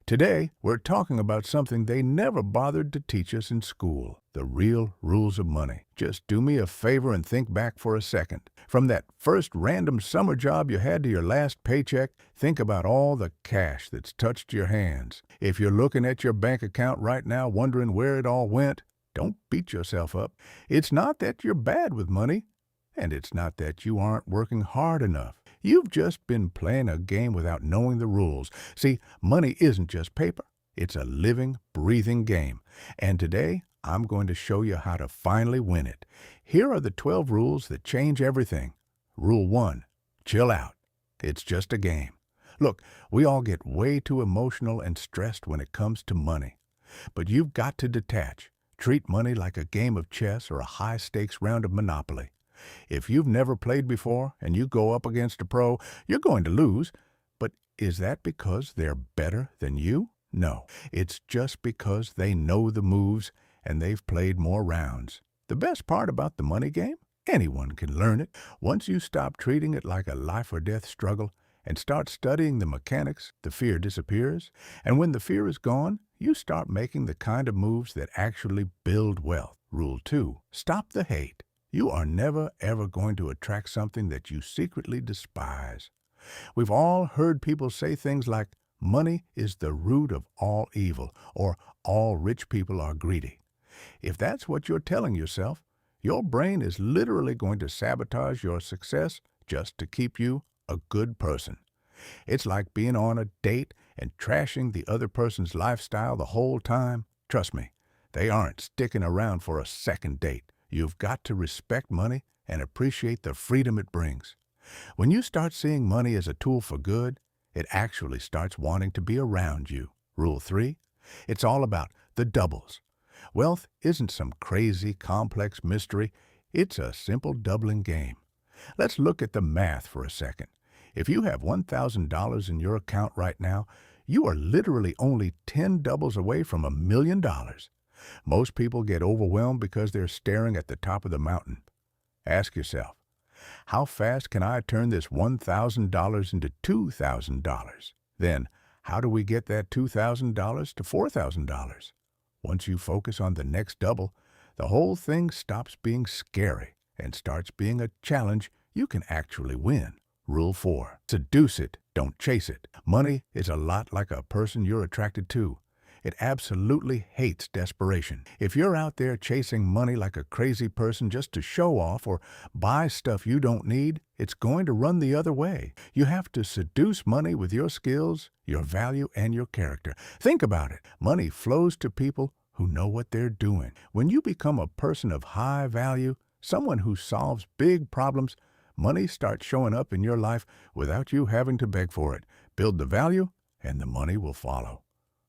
Today, we're talking about something they never bothered to teach us in school, the real rules of money. Just do me a favor and think back for a second. From that first random summer job you had to your last paycheck, think about all the cash that's touched your hands. If you're looking at your bank account right now wondering where it all went, don't beat yourself up. It's not that you're bad with money, and it's not that you aren't working hard enough. You've just been playing a game without knowing the rules. See, money isn't just paper. It's a living, breathing game. And today, I'm going to show you how to finally win it. Here are the 12 rules that change everything. Rule 1, chill out. It's just a game. Look, we all get way too emotional and stressed when it comes to money. But you've got to detach. Treat money like a game of chess or a high-stakes round of Monopoly. If you've never played before and you go up against a pro, you're going to lose. But is that because they're better than you? No, it's just because they know the moves and they've played more rounds. The best part about the money game? Anyone can learn it. Once you stop treating it like a life-or-death struggle and start studying the mechanics, the fear disappears. And when the fear is gone, you start making the kind of moves that actually build wealth. Rule 2, stop the hate. You are never, ever going to attract something that you secretly despise. We've all heard people say things like, money is the root of all evil, or all rich people are greedy. If that's what you're telling yourself, your brain is literally going to sabotage your success just to keep you a good person. It's like being on a date and trashing the other person's lifestyle the whole time. Trust me, they aren't sticking around for a second date. You've got to respect money and appreciate the freedom it brings. When you start seeing money as a tool for good, it actually starts wanting to be around you. Rule 3, it's all about the doubles. Wealth isn't some crazy, complex mystery. It's a simple doubling game. Let's look at the math for a second. If you have $1,000 in your account right now, you are literally only 10 doubles away from $1 million. Most people get overwhelmed because they're staring at the top of the mountain. Ask yourself, how fast can I turn this $1,000 into $2,000? Then, how do we get that $2,000 to $4,000? Once you focus on the next double, the whole thing stops being scary and starts being a challenge you can actually win. Rule 4, seduce it, don't chase it. Money is a lot like a person you're attracted to. It absolutely hates desperation. If you're out there chasing money like a crazy person just to show off or buy stuff you don't need, it's going to run the other way. You have to seduce money with your skills, your value, and your character. Think about it. Money flows to people who know what they're doing. When you become a person of high value, someone who solves big problems, money starts showing up in your life without you having to beg for it. Build the value, and the money will follow.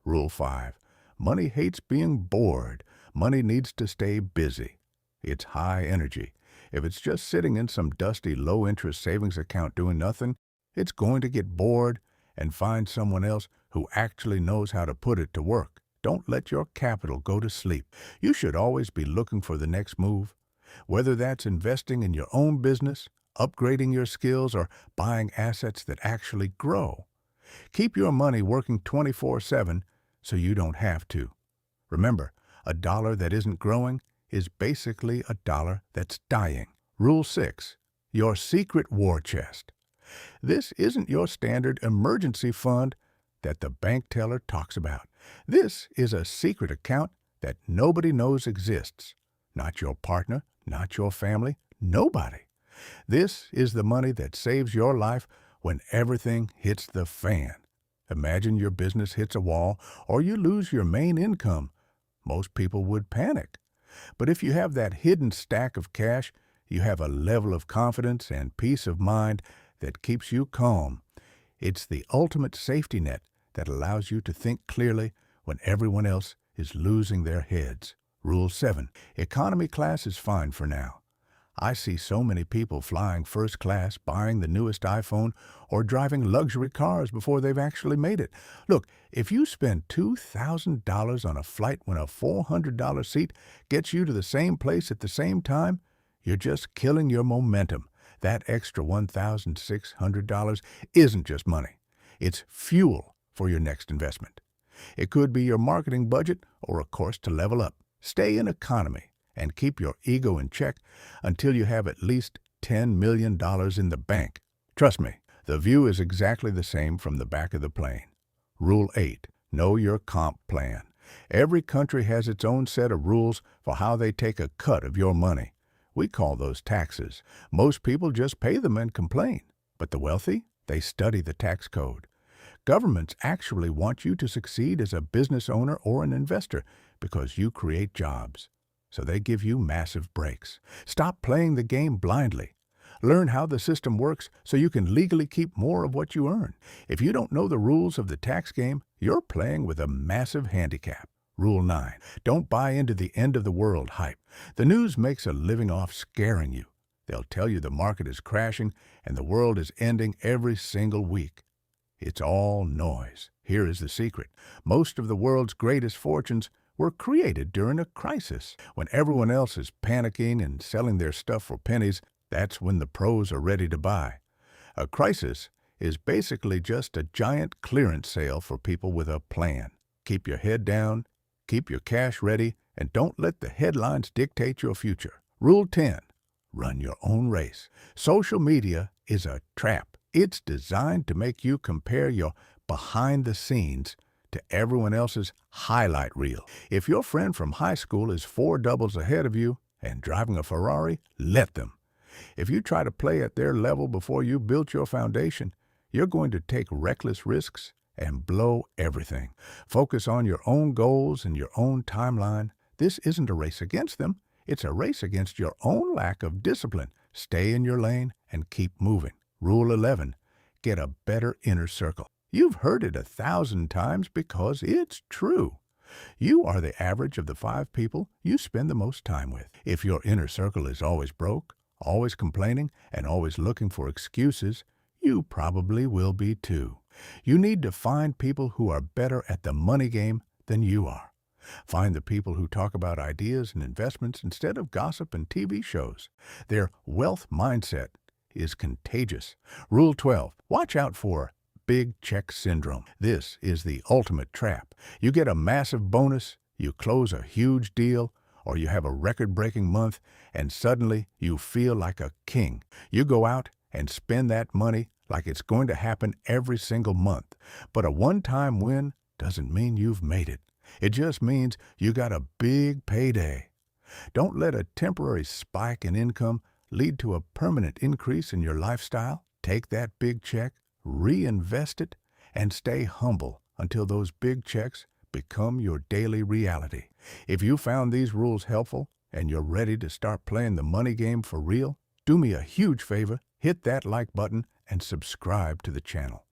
Rule 5, money hates being bored. Money needs to stay busy. It's high energy. If it's just sitting in some dusty, low-interest savings account doing nothing, it's going to get bored and find someone else who actually knows how to put it to work. Don't let your capital go to sleep. You should always be looking for the next move. Whether that's investing in your own business, upgrading your skills, or buying assets that actually grow. Keep your money working 24/7 so you don't have to. Remember, a dollar that isn't growing is basically a dollar that's dying. Rule 6, your secret war chest. This isn't your standard emergency fund that the bank teller talks about. This is a secret account that nobody knows exists. Not your partner, not your family, nobody. This is the money that saves your life when everything hits the fan. Imagine your business hits a wall or you lose your main income. Most people would panic. But if you have that hidden stack of cash, you have a level of confidence and peace of mind that keeps you calm. It's the ultimate safety net that allows you to think clearly when everyone else is losing their heads. Rule 7, economy class is fine for now. I see so many people flying first class, buying the newest iPhone, or driving luxury cars before they've actually made it. Look, if you spend $2,000 on a flight when a $400 seat gets you to the same place at the same time, you're just killing your momentum. That extra $1,600 isn't just money. It's fuel for your next investment. It could be your marketing budget or a course to level up. Stay in economy and keep your ego in check until you have at least $10 million in the bank. Trust me, the view is exactly the same from the back of the plane. Rule 8. Know your comp plan. Every country has its own set of rules for how they take a cut of your money. We call those taxes. Most people just pay them and complain. But the wealthy, they study the tax code. Governments actually want you to succeed as a business owner or an investor because you create jobs. So they give you massive breaks. Stop playing the game blindly. Learn how the system works so you can legally keep more of what you earn. If you don't know the rules of the tax game, you're playing with a massive handicap. Rule 9. Don't buy into the end of the world hype. The news makes a living off scaring you. They'll tell you the market is crashing and the world is ending every single week. It's all noise. Here is the secret. Most of the world's greatest fortunes were created during a crisis. When everyone else is panicking and selling their stuff for pennies, that's when the pros are ready to buy. A crisis is basically just a giant clearance sale for people with a plan. Keep your head down, keep your cash ready, and don't let the headlines dictate your future. Rule 10. Run your own race. Social media is a trap. It's designed to make you compare your behind the scenes to everyone else's highlight reel. If your friend from high school is 4 doubles ahead of you and driving a Ferrari, let them. If you try to play at their level before you built your foundation, you're going to take reckless risks and blow everything. Focus on your own goals and your own timeline. This isn't a race against them. It's a race against your own lack of discipline. Stay in your lane and keep moving. Rule 11. Get a better inner circle. You've heard it 1,000 times because it's true. You are the average of the 5 people you spend the most time with. If your inner circle is always broke, always complaining, and always looking for excuses, you probably will be too. You need to find people who are better at the money game than you are. Find the people who talk about ideas and investments instead of gossip and TV shows. Their wealth mindset is contagious. Rule 12. Watch out for big check syndrome. This is the ultimate trap. You get a massive bonus, you close a huge deal, or you have a record-breaking month, and suddenly you feel like a king. You go out and spend that money like it's going to happen every single month. But a one-time win doesn't mean you've made it. It just means you got a big payday. Don't let a temporary spike in income lead to a permanent increase in your lifestyle. Take that big check, reinvest it, and stay humble until those big checks become your daily reality. If you found these rules helpful and you're ready to start playing the money game for real, do me a huge favor, hit that like button and subscribe to the channel.